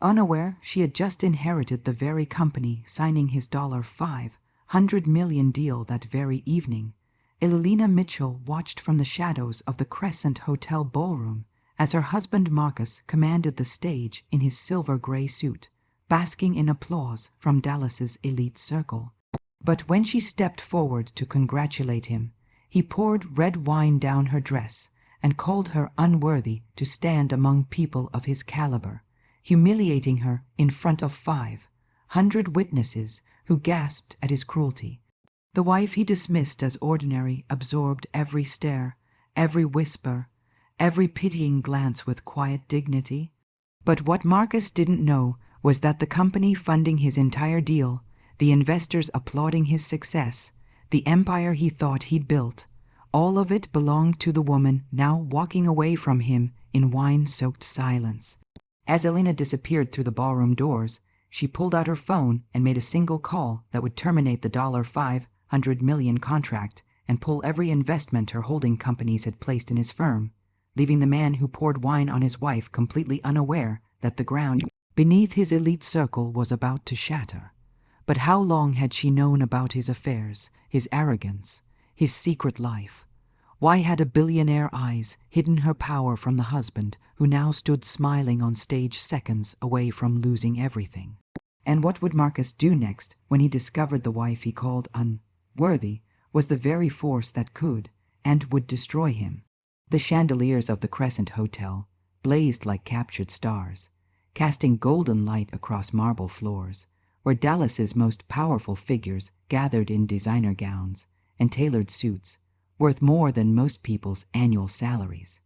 Unaware she had just inherited the very company signing his $500 million deal that very evening, Elena Mitchell watched from the shadows of the Crescent Hotel ballroom as her husband Marcus commanded the stage in his silver-gray suit, basking in applause from Dallas's elite circle. But when she stepped forward to congratulate him, he poured red wine down her dress and called her unworthy to stand among people of his caliber, humiliating her in front of 500 witnesses who gasped at his cruelty. The wife he dismissed as ordinary absorbed every stare, every whisper, every pitying glance with quiet dignity. But what Marcus didn't know was that the company funding his entire deal, the investors applauding his success, the empire he thought he'd built, all of it belonged to the woman now walking away from him in wine-soaked silence. As Elena disappeared through the ballroom doors, she pulled out her phone and made a single call that would terminate the $500 million contract and pull every investment her holding companies had placed in his firm, leaving the man who poured wine on his wife completely unaware that the ground beneath his elite circle was about to shatter. But how long had she known about his affairs, his arrogance, his secret life? Why had a billionaire eyes hidden her power from the husband who now stood smiling on stage seconds away from losing everything? And what would Marcus do next when he discovered the wife he called unworthy was the very force that could and would destroy him? The chandeliers of the Crescent Hotel blazed like captured stars, casting golden light across marble floors, where Dallas's most powerful figures gathered in designer gowns and tailored suits, worth more than most people's annual salaries.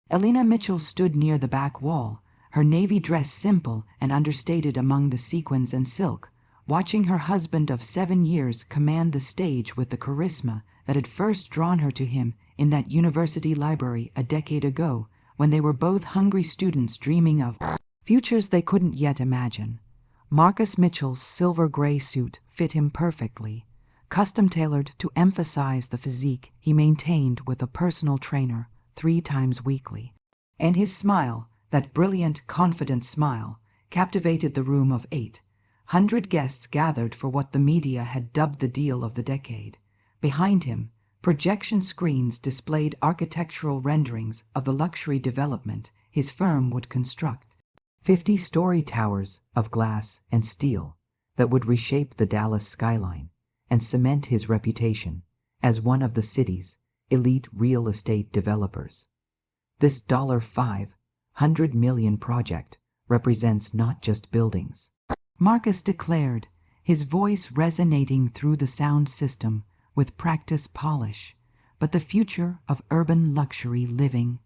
Elena Mitchell stood near the back wall, her navy dress simple and understated among the sequins and silk, watching her husband of 7 years command the stage with the charisma that had first drawn her to him in that university library a decade ago, when they were both hungry students dreaming of futures they couldn't yet imagine. Marcus Mitchell's silver-gray suit fit him perfectly, custom-tailored to emphasize the physique he maintained with a personal trainer 3 times weekly. And his smile, that brilliant, confident smile, captivated the room of 800 guests gathered for what the media had dubbed the deal of the decade. Behind him, projection screens displayed architectural renderings of the luxury development his firm would construct. 50-story towers of glass and steel that would reshape the Dallas skyline and cement his reputation as one of the city's elite real estate developers. This $500 million project represents not just buildings, Marcus declared, his voice resonating through the sound system with practice polish, but the future of urban luxury living.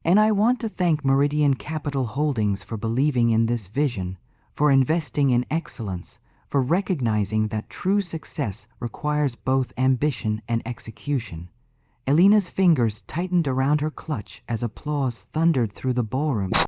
And I want to thank Meridian Capital Holdings for believing in this vision, for investing in excellence, for recognizing that true success requires both ambition and execution. Elena's fingers tightened around her clutch as applause thundered through the ballroom.